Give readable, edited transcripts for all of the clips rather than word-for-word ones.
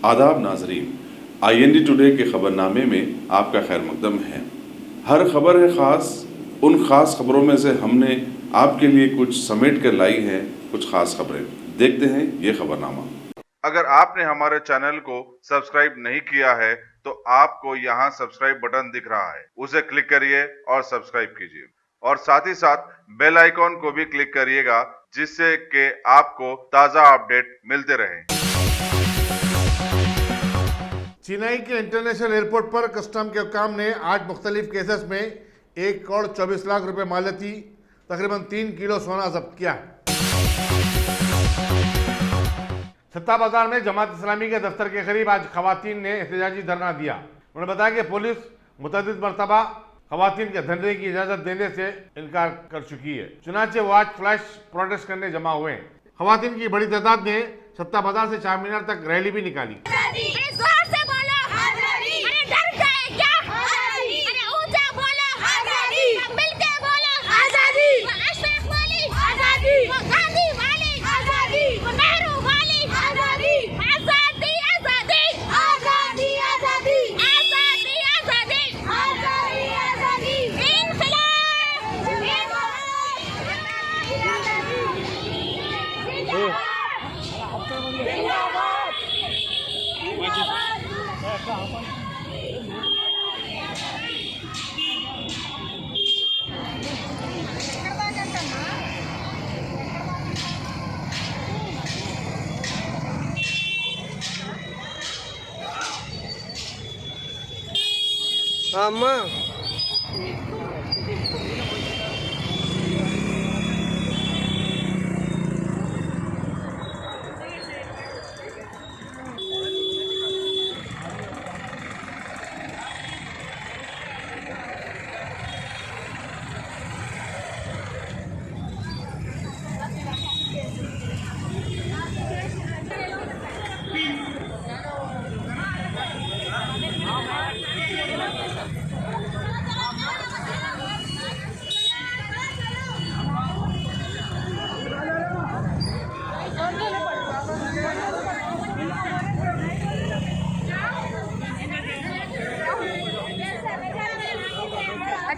आदाब नाजरीन, IND today के खबरनामे में आपका खैर मकदम है। हर खबर है ख़ास, उन ख़ास खबरों में से हमने आपके लिए कुछ समेट कर लाई हैं कुछ ख़ास खबरें। देखते हैं ये खबरनामा। अगर आपने हमारे चैनल को सब्सक्राइब नहीं किया है तो आपको यहाँ सब्सक्राइब बटन दिख रहा है, उसे क्लिक करिए और सब्सक्राइब कीजिए और साथ ही साथ बेल आइकॉन को भी क्लिक करिएगा जिससे कि आपको ताज़ा अपडेट मिलते रहें। चेन्नई के इंटरनेशनल एयरपोर्ट पर कस्टम के हुक्काम ने 8 मुख्तलिफ केसेस में 1 करोड़ 24 लाख रुपए मालियती तकरीबन 3 किलो सोना जब्त किया है। सत्ता बाजार में जमात इस्लामी के दफ्तर के करीब आज खवातीन ने एहतजाजी धरना दिया। उन्होंने बताया कि पुलिस मुतअद्दिद मरतबा खवातीन के धरने की इजाजत देने से इनकार कर चुकी है, चुनाचे वो आज फ्लैश प्रोटेस्ट करने जमा हुए हैं। खवातीन की बड़ी तादाद ने सत्ता बाजार से चार मीनार तक रैली भी निकाली। अम्मा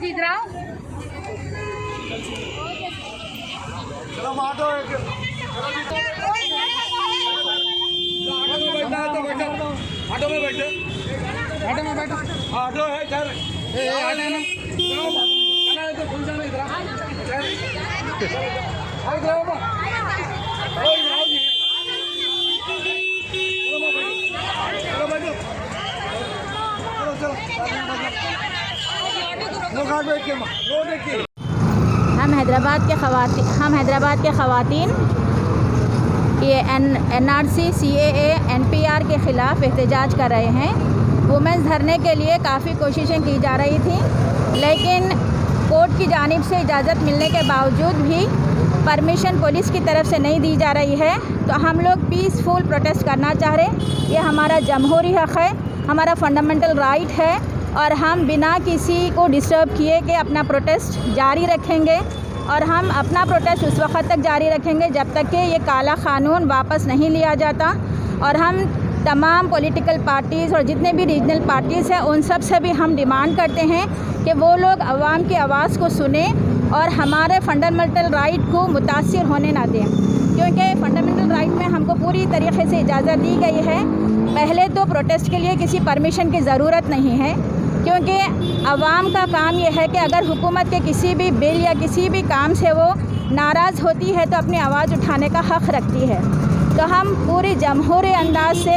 इधर आओ। चलो ऑटो ऑटो में बैठो, ऑटो में बैठो, ऑटो है इधर, आने ना चलो तो फुल जाना इधर हम हैदराबाद के ख़वातीन ये NRC CAA NPR के ख़िलाफ़ एहतजाज कर रहे हैं। वुमेंस धरने के लिए काफ़ी कोशिशें की जा रही थी, लेकिन कोर्ट की जानिब से इजाज़त मिलने के बावजूद भी परमिशन पुलिस की तरफ से नहीं दी जा रही है। तो हम लोग पीसफुल प्रोटेस्ट करना चाह रहे हैं। ये हमारा जमहूरी हक़ है, हमारा फंडामेंटल राइट है और हम बिना किसी को डिस्टर्ब किए के अपना प्रोटेस्ट जारी रखेंगे और हम अपना प्रोटेस्ट उस वक्त तक जारी रखेंगे जब तक कि ये काला क़ानून वापस नहीं लिया जाता। और हम तमाम पॉलिटिकल पार्टीज़ और जितने भी रीजनल पार्टीज़ हैं उन सब से भी हम डिमांड करते हैं कि वो लोग अवाम की आवाज़ को सुने और हमारे फंडामेंटल राइट को मुतासिर होने ना दें, क्योंकि फंडामेंटल राइट में हमको पूरी तरीके से इजाज़त दी गई है। पहले तो प्रोटेस्ट के लिए किसी परमिशन की ज़रूरत नहीं है, क्योंकि अवाम का काम यह है कि अगर हुकूमत के किसी भी बिल या किसी भी काम से वो नाराज़ होती है तो अपनी आवाज़ उठाने का हक़ रखती है। तो हम पूरी जमहूरी अंदाज से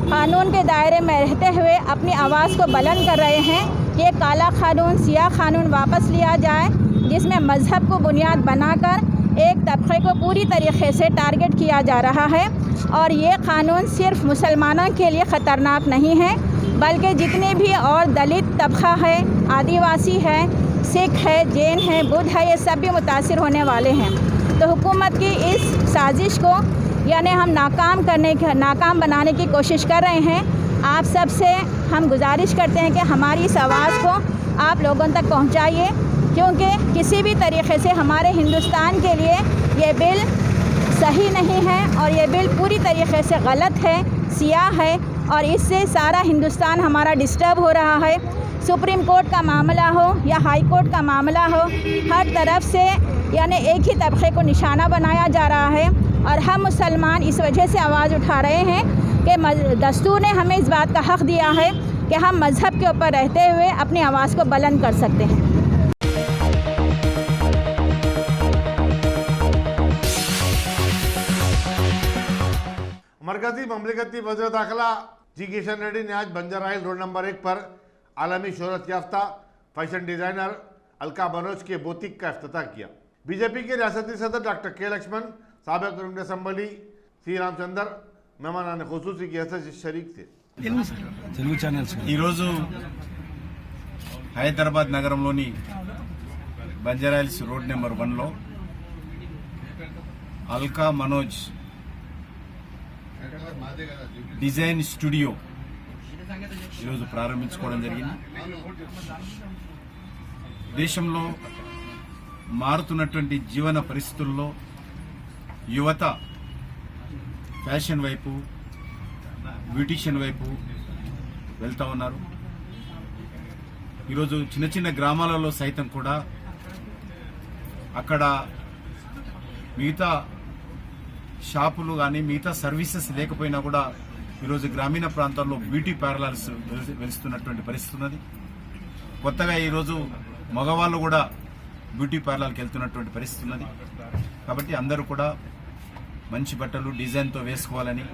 क़ानून के दायरे में रहते हुए अपनी आवाज़ को बुलंद कर रहे हैं कि ये काला क़ानून, सियाह क़ानून वापस लिया जाए, जिसमें मज़हब को बुनियाद बनाकर एक तबके को पूरी तरीके से टारगेट किया जा रहा है। और ये क़ानून सिर्फ़ मुसलमानों के लिए ख़तरनाक नहीं है, बल्कि जितने भी और दलित तबका है, आदिवासी है, सिख है, जैन है, बुद्ध है, ये सब भी मुतासिर होने वाले हैं। तो हुकूमत की इस साजिश को यानी हम नाकाम बनाने की कोशिश कर रहे हैं। आप सब से हम गुजारिश करते हैं कि हमारी इस आवाज़ को आप लोगों तक पहुंचाइए, क्योंकि किसी भी तरीके से हमारे हिंदुस्तान के लिए ये बिल सही नहीं है और ये बिल पूरी तरीके से गलत है, सियाह है, और इससे सारा हिंदुस्तान हमारा डिस्टर्ब हो रहा है। सुप्रीम कोर्ट का मामला हो या हाई कोर्ट का मामला हो, हर तरफ से यानी एक ही तबके को निशाना बनाया जा रहा है। और हम मुसलमान इस वजह से आवाज़ उठा रहे हैं कि दस्तूर ने हमें इस बात का हक़ दिया है कि हम मज़हब के ऊपर रहते हुए अपनी आवाज़ को बुलंद कर सकते हैं। मरकजी ममलिकती वज़ीर दाखिला जी किशन रेड्डी ने आज बंजारा हिल रोड नंबर 1 पर आलमी शोहरत याफ्ता फैशन डिज़ाइनर अलका मनोज के बोतिक का इफ्तिताह किया। बीजेपी के रियासती सदर डॉक्टर के लक्ष्मण, साबिक़ रुकन असम्बली सी रामचंदर मेहमान खुसूसी की हैसियत से शरीक थे। ఈరోజు హైదరాబాద్ నగరంలోని బంజారాహిల్స్ రోడ్ నెంబర్ 1లో అల్కా మనోజ్ డిజైన్ స్టూడియో ఈరోజు ప్రారంభించుకోవడం జరిగింది. దేశంలో మారుతున్నటువంటి జీవన పరిస్థితుల్లో యువత ఫ్యాషన్ వైపు, బ్యూటిషియన్ వైపు వెళ్తా ఉన్నారు. ఈరోజు చిన్న చిన్న గ్రామాలలో సైతం కూడా అక్కడ మిగతా షాపులు కానీ మిగతా సర్వీసెస్ లేకపోయినా కూడా ఈరోజు గ్రామీణ ప్రాంతాల్లో బ్యూటీ పార్లర్స్ వెలుస్తున్నటువంటి పరిస్థితి ఉన్నది. కొత్తగా ఈరోజు మగవాళ్ళు కూడా బ్యూటీ పార్లర్కి వెళ్తున్నటువంటి పరిస్థితి ఉన్నది. కాబట్టి అందరూ కూడా మంచి బట్టలు డిజైన్తో వేసుకోవాలని,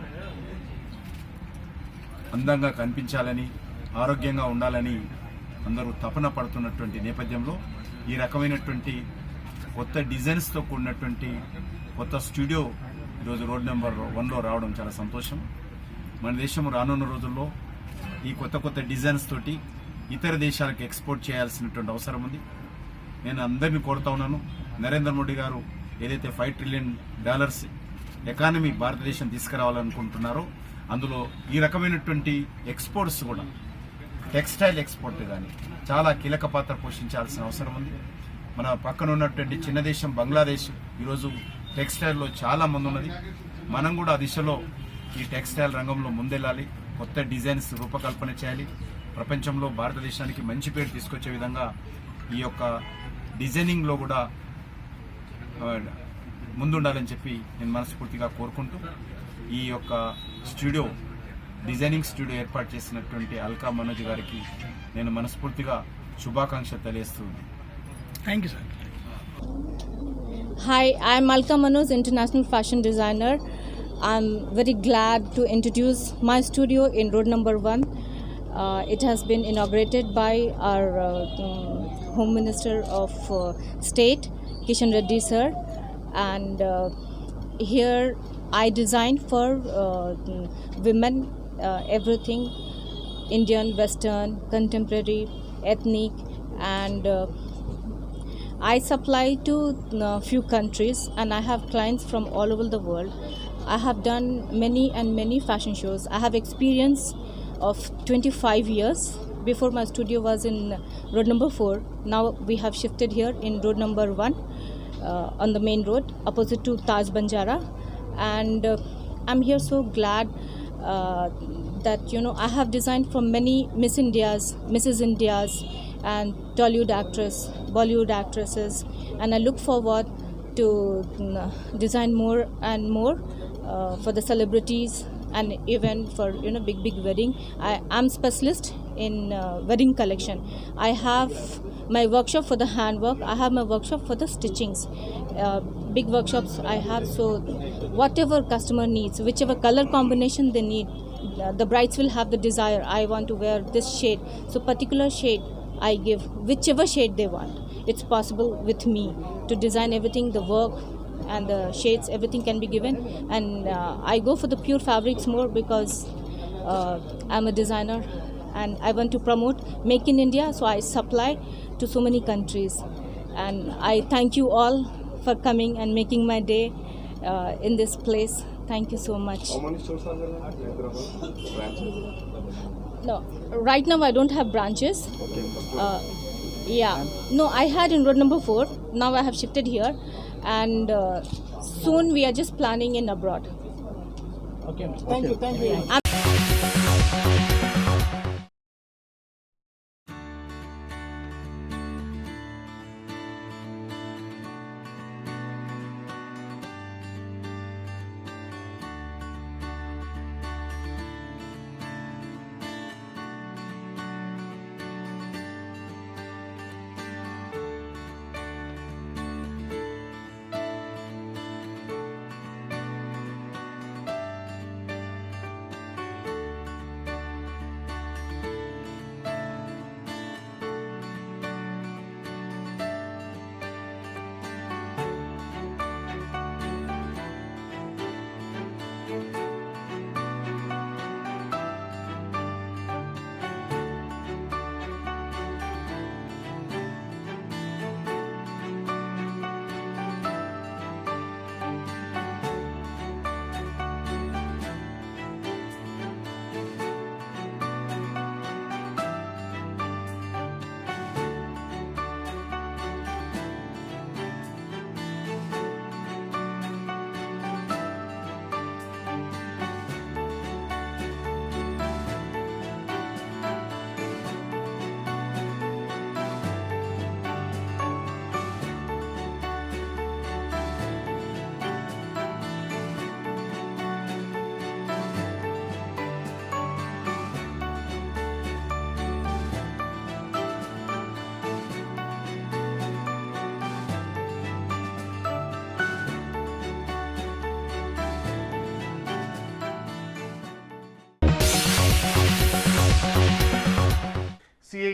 అందంగా కనిపించాలని, ఆరోగ్యంగా ఉండాలని అందరూ తపన పడుతున్నటువంటి నేపథ్యంలో ఈ రకమైనటువంటి కొత్త డిజైన్స్తో కూడినటువంటి కొత్త స్టూడియో ఈరోజు రోడ్ నెంబర్ 1లో రావడం చాలా సంతోషం. మన దేశం రానున్న రోజుల్లో ఈ కొత్త కొత్త డిజైన్స్ తోటి ఇతర దేశాలకు ఎక్స్పోర్ట్ చేయాల్సినటువంటి అవసరం ఉంది. నేను అందరినీ కోరుతా ఉన్నాను, నరేంద్ర మోడీ గారు ఏదైతే $5 ట్రిలియన్ ఎకానమీ భారతదేశం తీసుకురావాలనుకుంటున్నారో అందులో ఈ రకమైనటువంటి ఎక్స్పోర్ట్స్ కూడా, టెక్స్టైల్ ఎక్స్పోర్ట్ కానీ చాలా కీలక పాత్ర పోషించాల్సిన అవసరం ఉంది. మన పక్కన ఉన్నటువంటి చిన్న దేశం బంగ్లాదేశ్ ఈరోజు టెక్స్టైల్లో చాలా మంది ఉన్నది. మనం కూడా ఆ దిశలో ఈ టెక్స్టైల్ రంగంలో ముందెళ్ళాలి, కొత్త డిజైన్స్ రూపకల్పన చేయాలి, ప్రపంచంలో భారతదేశానికి మంచి పేరు తీసుకొచ్చే విధంగా ఈ యొక్క డిజైనింగ్లో కూడా ముందుండాలని చెప్పి నేను మనస్ఫూర్తిగా కోరుకుంటూ ఈ యొక్క స్టూడియో, డిజైనింగ్ స్టూడియో ఏర్పాటు చేసినటువంటి అల్కా మనోజ్ గారికి నేను మనస్ఫూర్తిగా శుభాకాంక్షలు తెలియజేస్తున్నాను. Thank you sir. Hi, I'm Alka Manoj, international fashion designer. I'm very glad to introduce my studio in road number 1. It has been inaugurated by our Home Minister of State, Kishan Reddy sir. And here I design for women everything, Indian, Western, contemporary, ethnic, and I supply to few countries, and I have clients from all over the world. I have done many fashion shows. I have experience of 25 years. Before, my studio was in road number 4. Now we have shifted here in road number 1 on the main road opposite to Taj Banjara. And I'm here so glad that I have designed for many Mrs. Indias and Tollywood actress, Bollywood actresses, and I look forward to design more and more for the celebrities and even for big wedding. I am specialist in wedding collection. I have my workshop for the handwork. I have my workshop for the stitchings. Big workshops I have, so whatever customer needs, whichever color combination they need, the brides will have the desire, I want to wear this shade, so particular shade I give, whichever shade they want. It's possible with me to design everything, the work and the shades, everything can be given. And I go for the pure fabrics more because I'm a designer and I want to promote Make in India, so I supply to so many countries. And I thank you all for coming and making my day in this place. Thank you so much. How many stores are there in branches? No, right now I don't have branches. Yeah, no, I had in road number 4. Now I have shifted here, and soon we are just planning in abroad. Okay. Thank you.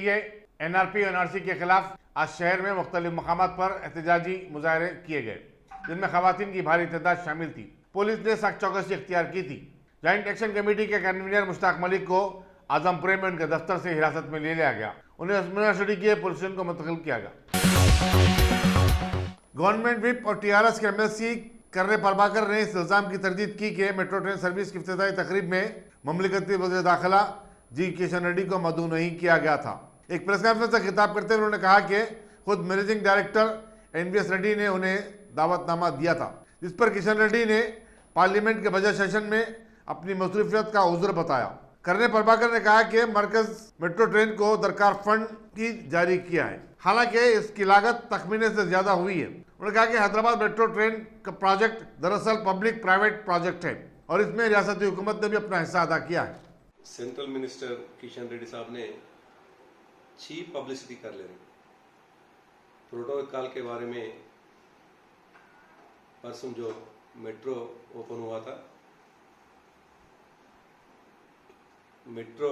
लिए NRP और NRC के खिलाफ आज शहर में मुख्तलिफ मकामात पर एहतजाजी मुजाहरे किए गए, जिनमें खवातीन की भारी तादाद शामिल थी। पुलिस ने सख्त चौकसी इख्तियार की थी। जॉइंट एक्शन कमेटी के कन्वीनर मुश्ताक मलिक को आजमपुरे में उनके दफ्तर से हिरासत में ले लिया गया। उन्हें इत्मीनान स्टडी किए पुलिस स्टेशन को मुंतकिल किया गया। गवर्नमेंट व्हिप और TRS के MLC कर्रे प्रभाकर ने इस इल्जाम की तरदीद की कि मेट्रो ट्रेन सर्विस की इफ्तिताही तकरीब में ममलिकती वज़ीर दाखिला जी किशन रेड्डी को मदऊ नहीं किया गया था। एक प्रेस कॉन्फ्रेंस से खिताब करते हुए उन्होंने कहा कि खुद मैनेजिंग डायरेक्टर NVS रेड्डी ने उन्हें दावतनामा दिया था, जिस पर किशन रेड्डी ने पार्लियामेंट के बजट सेशन में अपनी मसरूफियत का उज़्र बताया। कर्रे प्रभाकर ने कहा कि मरकज मेट्रो ट्रेन को दरकार फंड की जारी किया है, हालांकि इसकी लागत तखमीने से ज्यादा हुई है। उन्होंने कहा कि हैदराबाद मेट्रो ट्रेन का प्रोजेक्ट दरअसल पब्लिक प्राइवेट प्रोजेक्ट है और इसमें रियासती हुकूमत ने भी अपना हिस्सा अदा किया है। सेंट्रल मिनिस्टर किशन रेड्डी साहब ने चीप पब्लिसिटी कर लेनी। प्रोटोकॉल के बारे में परसों जो मेट्रो ओपन हुआ था, मेट्रो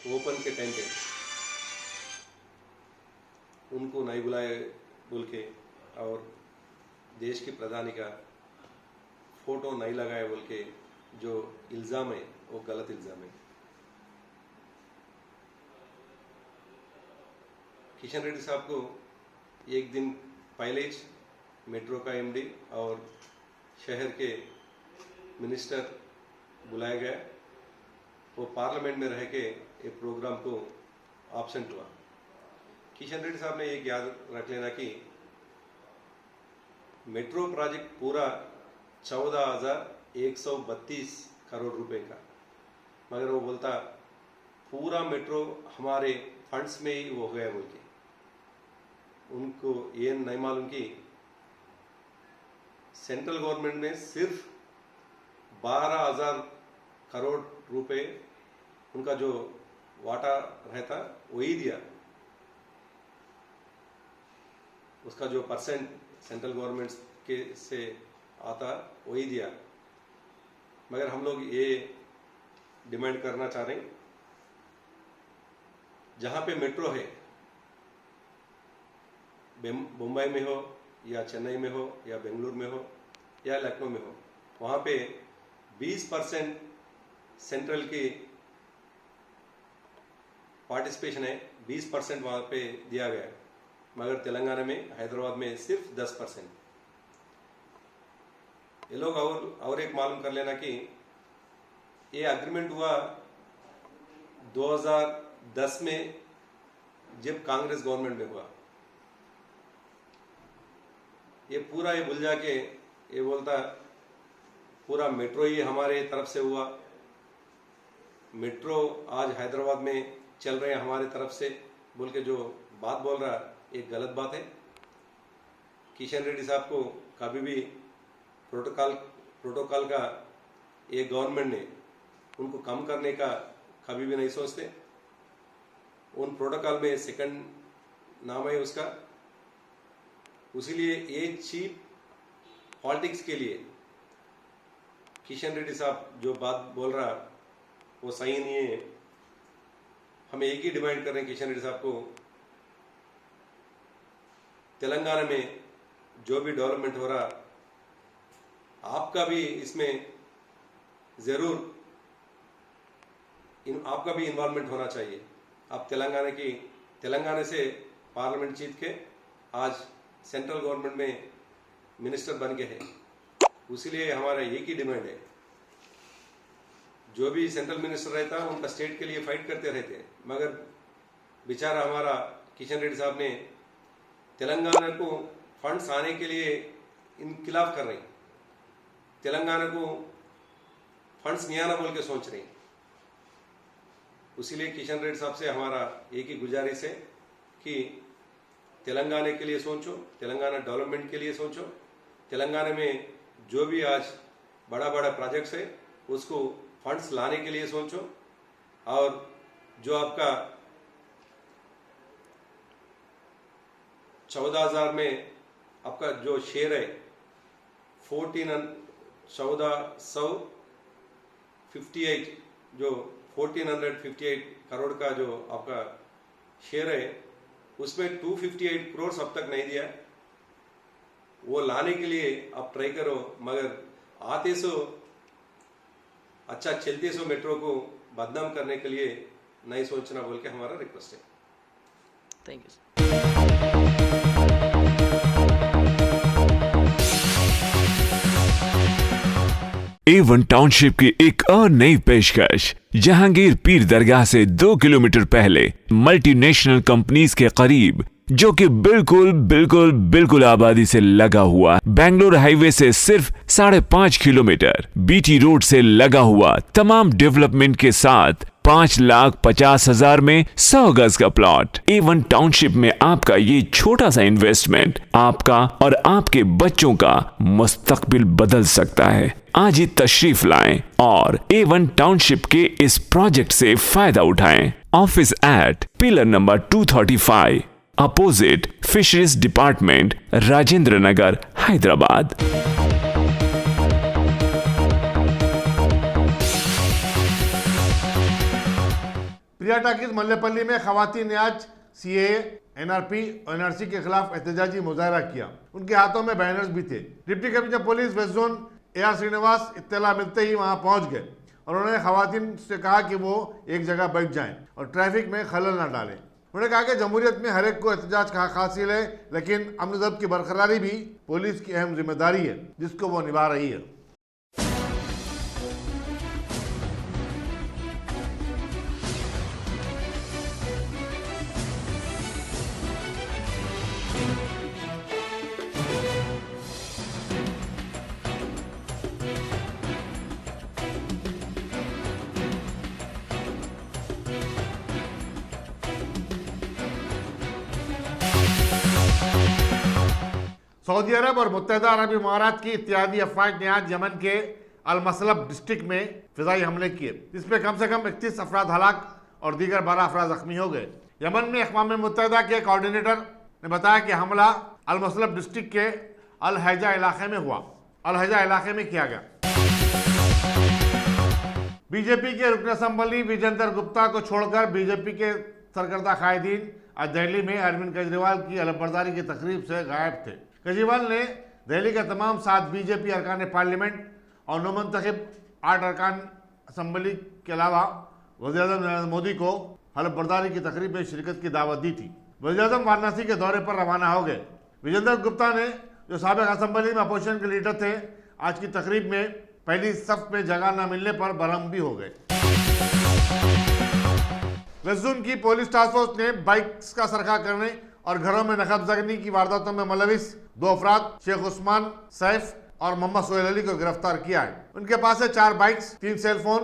ओपन के टाइम पे उनको नहीं बुलाए बोल के और देश की प्रधानी का फोटो नहीं लगाए बोल के जो इल्ज़ाम है वो गलत इल्ज़ाम है। किशन रेड्डी साहब को एक दिन पहले ही मेट्रो का MD और शहर के मिनिस्टर बुलाया गया। वो पार्लियामेंट में रह के एक प्रोग्राम को एब्सेंट हुआ। किशन रेड्डी साहब ने एक याद रख लेना कि मेट्रो प्रोजेक्ट पूरा 14,132 करोड़ रुपए का, मगर वो बोलता पूरा मेट्रो हमारे फंड्स में ही हो गया बोल के। उनको ये नहीं मालूम कि सेंट्रल गवर्नमेंट ने सिर्फ 12,000 करोड़ रुपए उनका जो वाटा रहता वही दिया। उसका जो परसेंट सेंट्रल गवर्नमेंट के से आता वही दिया। मगर हम लोग ये डिमांड करना चाह रहे हैं, जहां पे मेट्रो है, मुंबई में हो या चेन्नई में हो या बेंगलुरु में हो या लखनऊ में हो, वहां पे 20% सेंट्रल की पार्टिसिपेशन है, 20% वहां पे दिया गया है। मगर तेलंगाना में, हैदराबाद में सिर्फ 10%। ये लोग और एक मालूम कर लेना कि ये एग्रीमेंट हुआ 2010 में जब कांग्रेस गवर्नमेंट में हुआ। ये पूरा ये भूल जाके ये बोलता पूरा मेट्रो ही हमारे तरफ से हुआ, मेट्रो आज हैदराबाद में चल रहे हैं हमारे तरफ से बोल के जो बात बोल रहा एक गलत बात है। किशन रेड्डी साहब को कभी भी प्रोटोकॉल का ये गवर्नमेंट ने उनको कम करने का कभी भी नहीं सोचते। उन प्रोटोकॉल में सेकंड नाम है उसका। उसीलिए ये चीप पॉलिटिक्स के लिए किशन रेड्डी साहब जो बात बोल रहा वो सही नहीं है। हम एक ही डिमांड कर रहे हैं किशन रेड्डी साहब को, तेलंगाना में जो भी डेवलपमेंट हो रहा आपका भी इसमें जरूर आपका भी इन्वॉल्वमेंट होना चाहिए। आप तेलंगाना से पार्लियामेंट जीत के आज सेंट्रल गवर्नमेंट में मिनिस्टर बन के हैं। उसीलिए हमारा एक ही डिमांड है, जो भी सेंट्रल मिनिस्टर रहता है उनका स्टेट के लिए फाइट करते रहते हैं, मगर बेचारा हमारा किशन रेड्डी साहब ने तेलंगाना को फंड्स आने के लिए इनकिलाफ कर रहे हैं। तेलंगाना को फंड्स नहीं आना बोल के सोच रहे हैं। उसीलिए किशन रेड्डी साहब से हमारा एक ही गुजारिश है कि तेलंगाना के लिए सोचो, तेलंगाना डेवलपमेंट के लिए सोचो। तेलंगाना में जो भी आज बड़ा बड़ा प्रोजेक्ट्स है उसको फंड्स लाने के लिए सोचो, और जो आपका 14,000 में आपका जो शेयर है 14,158 जो 1458 करोड़ का जो आपका शेयर है उसमें 258 करोड़ अब तक नहीं दिया। वो लाने के लिए आप ट्राई करो, मगर आते सो अच्छा चलते सो मेट्रो को बदनाम करने के लिए नहीं सोचना बोल के हमारा रिक्वेस्ट है। Thank you. A1 टाउनशिप की एक और नई पेशकश। जहांगीर पीर दरगाह से 2 किलोमीटर पहले मल्टीनेशनल कंपनीज के करीब, जो कि बिल्कुल आबादी से लगा हुआ, बेंगलोर हाईवे से सिर्फ 5.5 किलोमीटर, बीटी रोड से लगा हुआ, तमाम डेवलपमेंट के साथ 5,50,000 में 100 गज का प्लॉट। A1 टाउनशिप में आपका ये छोटा सा इन्वेस्टमेंट आपका और आपके बच्चों का मुस्तकबिल बदल सकता है। आज ही तशरीफ लाएं और A1 टाउनशिप के इस प्रोजेक्ट से फायदा उठाएं। Office at pillar number 235 opposite fisheries department, Rajendra Nagar, Hyderabad. Priya talkies Mallepally में खवातीन ने आज CAA, NRP और NRC के खिलाफ एहतजाजी मुजाहरा किया। उनके हाथों में बैनर्स भी थे। Deputy commissioner police west zone AR Srinivas इत्तला मिलते ही वहां पहुंच गए और उन्होंने खवातीन से कहा कि वो एक जगह बैठ जाएं और ट्रैफिक में खलल न डालें। उन्होंने कहा कि जमहूरियत में हर एक को एहतजाज का हक हासिल है, लेकिन अमन ज़ब्त की बरकरारी भी पुलिस की अहम जिम्मेदारी है, जिसको वो निभा रही है। सऊदी अरब और मुत्तहिदा अरब इमारात की इत्तेहादी अफवाज ने आज यमन के अल-मसलब डिस्ट्रिक्ट में फिजाई हमले किए, जिसमें कम से कम 31 अफराद हलाक और दीगर 12 अफराद जख्मी हो गए। यमन में अक़वाम मुत्तहिदा के कोऑर्डिनेटर ने बताया कि हमला अल-मसलब डिस्ट्रिक्ट के अल-हैजा इलाके में हुआ। अल-हैजा इलाके में किया गया। बीजेपी के रुकन असम्बली विजेंद्र गुप्ता को छोड़कर बीजेपी के सरकर्दा कायदीन आज दिल्ली में अरविंद केजरीवाल की अलबरदारी की तकरीब से गायब थे। केजरीवाल ने दिल्ली के तमाम 7 बीजेपी अरकान पार्लियामेंट और नौमंतखब 8 अरकान असम्बली के अलावा वज़ीर-ए-आज़म नरेंद्र मोदी को हलफबरदारी की तकरीब में शिरकत की दावत दी थी। वज़ीर-ए-आज़म वाराणसी के दौरे पर रवाना हो गए। विजेंद्र गुप्ता ने, जो साबिक़ असम्बली में अपोजिशन के लीडर थे, आज की तकरीब में पहली सफ में जगह न मिलने पर बरहम भी हो गए। वेस्ट जोन की पुलिस टास्क फोर्स ने बाइक्स का सरखा करने और घरों में नकबजनी की वारदातों में मुलविस 2 अफराद शेख उस्मान सैफ और मोहम्मद सोहेल अली को गिरफ्तार किया है। उनके पास से 4 bikes, 3 cellphone,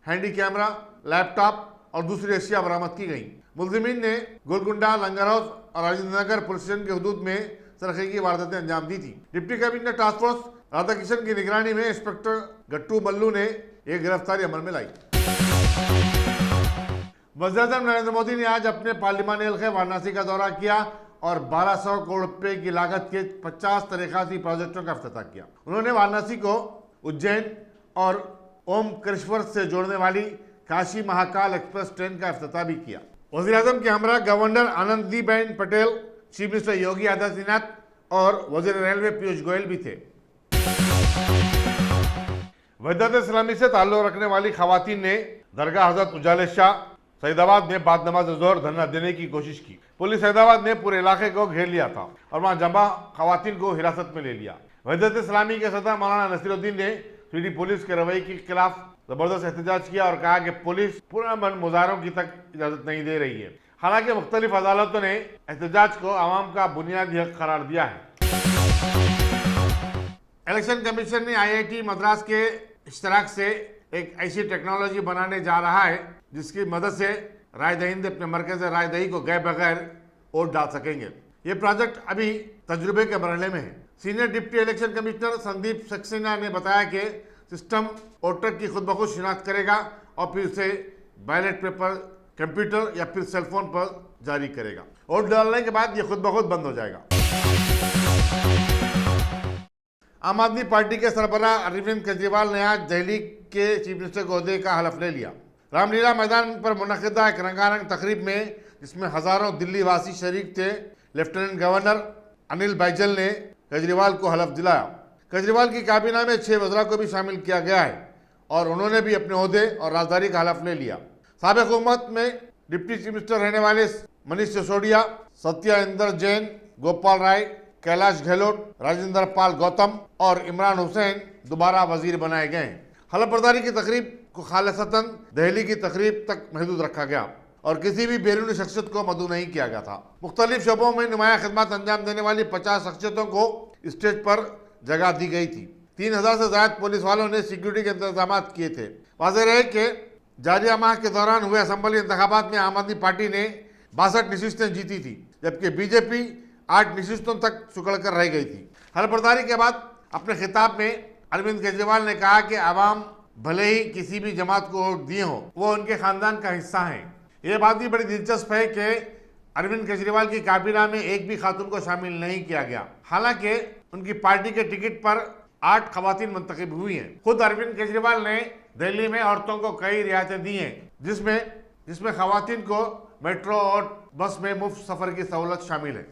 handy camera, laptop और दूसरी अशिया बरामद की गई। मुलजिमीन ने गोलकुंडा, लंगर हाउस और राजेंद्र नगर पुलिस स्टेशन की हदूद में सरखे की वारदातें अंजाम दी थी। Deputy cabinet task force Radhakishan की निगरानी में इंस्पेक्टर गट्टू मल्लू ने एक गिरफ्तारी अमल में लाई। वज़ीर-ए-आज़म नरेंद्र मोदी ने आज अपने पार्लिमानी हल्के वाराणसी का दौरा किया और 1200 करोड़ रुपए की लागत के 50 तरीक़ाती प्रोजेक्टों का इफ्तिताह किया। उन्होंने वाराणसी को उज्जैन और ओमकारेश्वर से जोड़ने वाली काशी महाकाल एक्सप्रेस ट्रेन का इफ्तिताह भी किया। वज़ीर-ए-आज़म के हमरा governor Anandiben Patel, chief minister Yogi Adityanath और वज़ीर रेलवे पीयूष गोयल भी थे। वहदत इस्लामी से ताल्लुक़ रखने वाली खवातीन ने दरगाह हज़रत उजाले शाह सईदाबाद में बाद नमाज ज़ोहर धरना देने की कोशिश की। पुलिस सईदाबाद ने पूरे इलाके को घेर लिया था और वहां जमा खवातीन को हिरासत में ले लिया। वहदत इस्लामी के सदर मौलाना नसीरुद्दीन ने सिटी पुलिस के रवैये के खिलाफ जबरदस्त एहतजाज किया और कहा कि पुलिस पुरअमन मुजाहरों की तक इजाजत नहीं दे रही है। हालांकि मुख्तलिफ अदालतों ने एहतजाज को आवाम का बुनियादी हक करार दिया है। इलेक्शन कमीशन ने IIT मद्रास के इश्तराक से एक ऐसी टेक्नोलॉजी बनाने जा रहा है जिसकी मदद से राय दहिंदे अपने मरकज़ राय दही को गए बगैर वोट डाल सकेंगे। ये प्रोजेक्ट अभी तजुर्बे के मरहले में है। Senior deputy election commissioner Sandeep Saxena ने बताया कि सिस्टम वोटर की खुद ब खुद शिनाख्त करेगा और फिर उसे बैलेट पेपर, कंप्यूटर या फिर सेलफोन पर जारी करेगा। वोट डालने के बाद ये खुद ब खुद बंद हो जाएगा। आम आदमी पार्टी के सरबराह अरविंद केजरीवाल ने आज दिल्ली के चीफ मिनिस्टर के ओहदे का हलफ ले लिया। रामलीला मैदान पर मुनक़िदा एक रंगारंग तकरीब में, जिसमें हज़ारों दिल्ली वासी शरीक थे, लेफ्टिनेंट गवर्नर अनिल बैजल ने केजरीवाल को हलफ दिलाया। केजरीवाल की काबीना में 6 वज़रा को भी शामिल किया गया है और उन्होंने भी अपने ओहदे और राजदारी का हलफ ले लिया। साबिक़ हुकूमत में डिप्टी चीफ मिनिस्टर रहने वाले मनीष सिसोदिया, सत्या इंदर जैन, गोपाल राय, कैलाश गहलोत, राजेंद्र पाल गौतम और इमरान हुसैन दोबारा वजीर बनाए गए। हलफ बर्दारी की तकरीब को खालिसतन दहली की तकरीब तक महदूद रखा गया और किसी भी बैरूनी शख्सियत को मदऊ नहीं किया गया था। मुख्तलिफ शोबों में नुमाया खिदमत अंजाम देने वाली 50 शख्सियतों को स्टेज पर जगह दी गई थी। 3000 से ज्यादा पुलिस वालों ने सिक्योरिटी के इंतजाम किए थे। वाज़ेह रहे कि जारिया माह के दौरान हुए असम्बली इंतखाबात में आम आदमी पार्टी ने 62 नशिस्तें जीती थी, जबकि बीजेपी 8 नशिस्तों तक सिकुड़ कर रह गई थी। हलफ बर्दारी के बाद अपने खिताब में अरविंद केजरीवाल ने कहा कि आवाम भले ही किसी भी जमात को वोट दिए हों, वो उनके खानदान का हिस्सा हैं। ये बात भी बड़ी दिलचस्प है कि अरविंद केजरीवाल की काबीना में एक भी खातून को शामिल नहीं किया गया, हालांकि उनकी पार्टी के टिकट पर 8 खवातीन मुंतखब हुई हैं। खुद अरविंद केजरीवाल ने दिल्ली में औरतों को कई रियायतें दी हैं, जिसमें खवातीन को मेट्रो और बस में मुफ्त सफर की सहूलत शामिल है।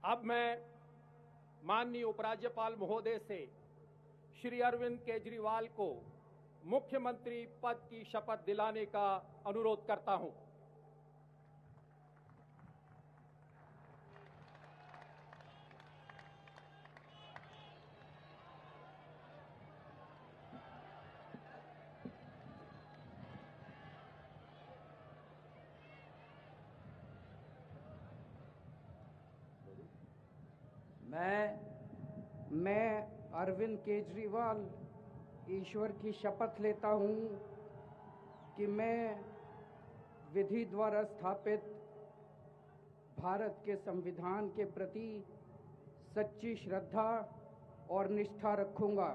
अब मैं माननीय उपराज्यपाल महोदय से श्री अरविंद केजरीवाल को मुख्यमंत्री पद की शपथ दिलाने का अनुरोध करता हूं। मैं अरविंद केजरीवाल ईश्वर की शपथ लेता हूं कि मैं विधि द्वारा स्थापित भारत के संविधान के प्रति सच्ची श्रद्धा और निष्ठा रखूंगा।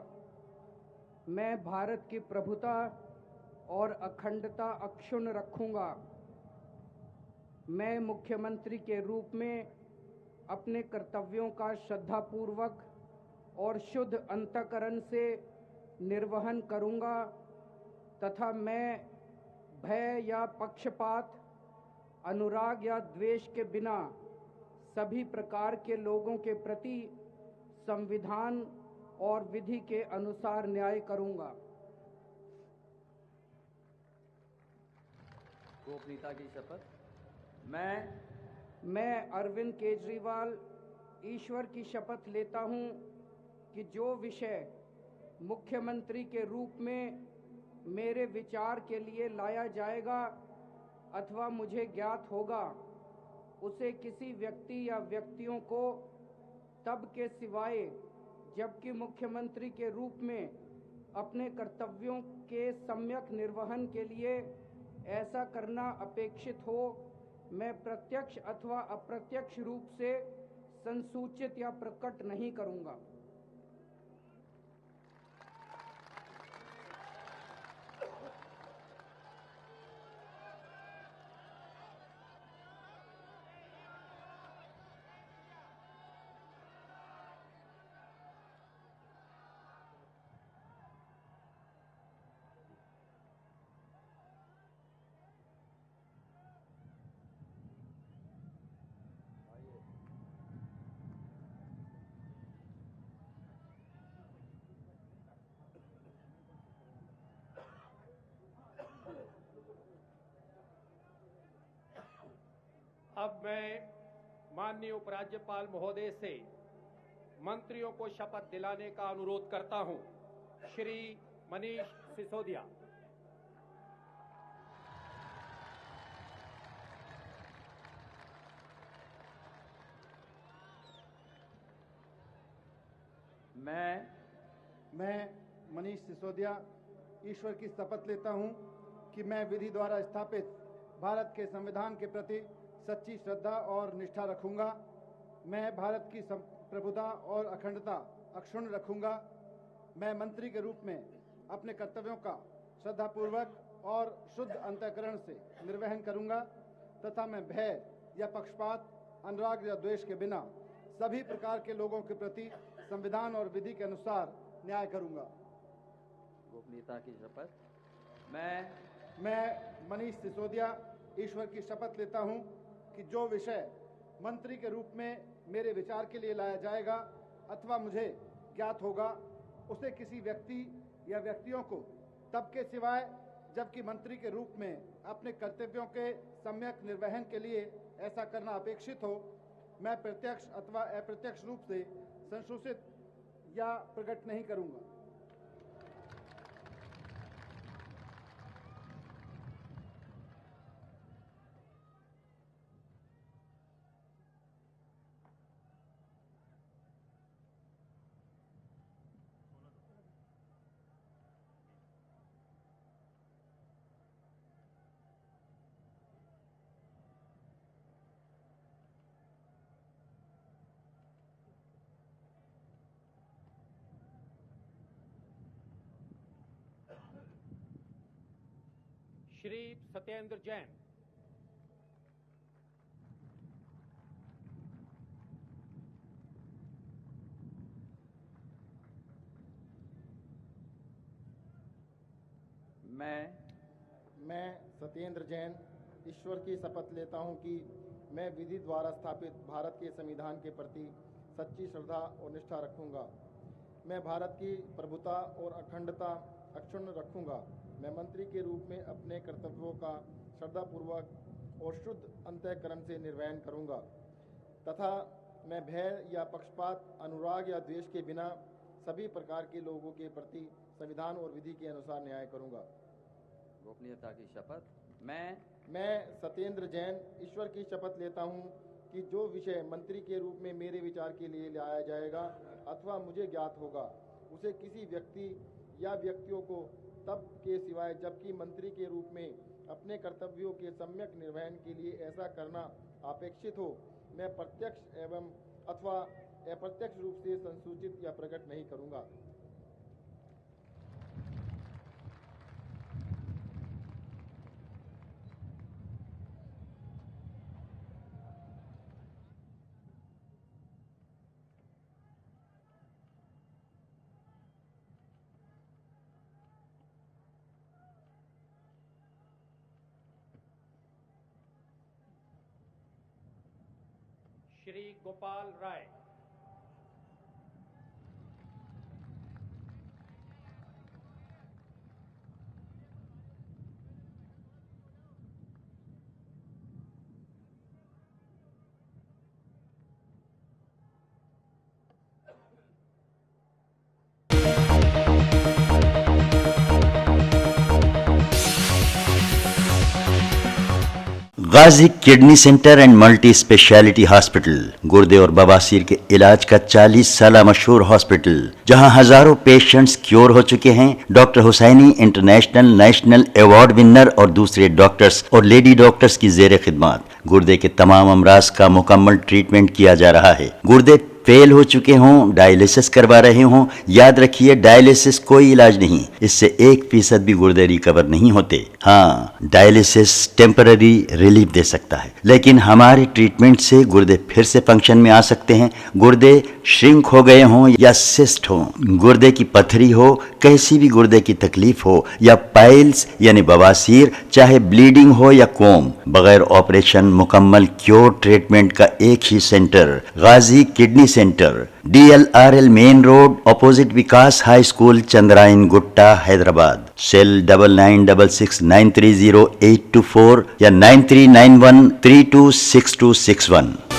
मैं भारत की प्रभुता और अखंडता अक्षुण्ण रखूंगा। मैं मुख्यमंत्री के रूप में अपने कर्तव्यों का श्रद्धापूर्वक और शुद्ध अंतःकरण से निर्वहन करूंगा तथा मैं भय या पक्षपात, अनुराग या द्वेष के बिना सभी प्रकार के लोगों के प्रति संविधान और विधि के अनुसार न्याय करूंगा। गोपनीयता की शपथ। मैं अरविंद केजरीवाल ईश्वर की शपथ लेता हूं कि जो विषय मुख्यमंत्री के रूप में मेरे विचार के लिए लाया जाएगा अथवा मुझे ज्ञात होगा, उसे किसी व्यक्ति या व्यक्तियों को तब के सिवाय जबकि मुख्यमंत्री के रूप में अपने कर्तव्यों के सम्यक निर्वहन के लिए ऐसा करना अपेक्षित हो, मैं प्रत्यक्ष अथवा अप्रत्यक्ष रूप से संसूचित या प्रकट नहीं करूंगा। अब मैं माननीय उपराज्यपाल महोदय से मंत्रियों को शपथ दिलाने का अनुरोध करता हूं। श्री मनीष सिसोदिया। मैं मनीष सिसोदिया ईश्वर की शपथ लेता हूं कि मैं विधि द्वारा स्थापित भारत के संविधान के प्रति सच्ची श्रद्धा और निष्ठा रखूंगा। मैं भारत की प्रभुता और अखंडता अक्षुण्ण रखूंगा। मैं मंत्री के रूप में अपने कर्तव्यों का श्रद्धापूर्वक और शुद्ध अंतःकरण से निर्वहन करूंगा तथा मैं भय या पक्षपात, अनुराग या द्वेष के बिना सभी प्रकार के लोगों के प्रति संविधान और विधि के अनुसार न्याय करूंगा। गोपनीयता की शपथ। मैं मनीष सिसोदिया ईश्वर की शपथ लेता हूं कि जो विषय मंत्री के रूप में मेरे विचार के लिए लाया जाएगा अथवा मुझे ज्ञात होगा उसे किसी व्यक्ति या व्यक्तियों को तब के सिवाय जबकि मंत्री के रूप में अपने कर्तव्यों के सम्यक निर्वहन के लिए ऐसा करना अपेक्षित हो मैं प्रत्यक्ष अथवा अप्रत्यक्ष रूप से संसूचित या प्रकट नहीं करूंगा। श्री सत्येंद्र जैन। मैं सत्येंद्र जैन ईश्वर की शपथ लेता हूं कि मैं विधि द्वारा स्थापित भारत के संविधान के प्रति सच्ची श्रद्धा और निष्ठा रखूंगा। मैं भारत की प्रभुता और अखंडता अक्षुण्ण रखूंगा। मैं मंत्री के रूप में अपने कर्तव्यों का श्रद्धापूर्वक और शुद्ध अंतःकरण से निर्वहन करूंगा तथा मैं भय या पक्षपात, अनुराग या द्वेष के बिना सभी प्रकार के लोगों के प्रति संविधान और विधि के अनुसार न्याय करूंगा। गोपनीयता की शपथ। मैं सत्येंद्र जैन ईश्वर की शपथ लेता हूं कि जो विषय मंत्री के रूप में मेरे विचार के लिए लाया जाएगा अथवा मुझे ज्ञात होगा उसे किसी व्यक्ति या व्यक्तियों को तब के सिवाय जबकि मंत्री के रूप में अपने कर्तव्यों के सम्यक निर्वहन के लिए ऐसा करना अपेक्षित हो मैं प्रत्यक्ष एवं अथवा अप्रत्यक्ष रूप से संसूचित या प्रकट नहीं करूंगा। Shri Gopal Rai. Ghazi kidney centre and multi speciality hospital गुर्दे और बवासीर के इलाज का 40 साल मशहूर हॉस्पिटल जहां हजारों पेशेंट्स क्योर हो चुके हैं। Doctor Hussaini international national award winner और दूसरे डॉक्टर्स और लेडी डॉक्टर्स की जेर खिदमत गुर्दे के तमाम अमराज का मुकम्मल ट्रीटमेंट किया जा रहा है। गुर्दे फेल हो चुके हों, डायलिसिस करवा रहे हों, याद रखिए डायलिसिस कोई इलाज नहीं, इससे 1% भी गुर्दे रिकवर नहीं होते। हाँ, डायलिसिस टेम्पररी रिलीफ दे सकता है, लेकिन हमारे ट्रीटमेंट से गुर्दे फिर से फंक्शन में आ सकते हैं। गुर्दे श्रिंक हो गए हों या सिस्ट हो, गुर्दे की पथरी हो, कैसी भी गुर्दे की तकलीफ हो या पाइल्स यानी बवासीर, चाहे ब्लीडिंग हो या कोम, बगैर ऑपरेशन मुकम्मल क्योर ट्रीटमेंट का एक ही centre Ghazi kidney centre, DLRL main road opposite Vikas high school, Chandrayan Gutta, Hyderabad. Cell 9966930824 या 9391326261।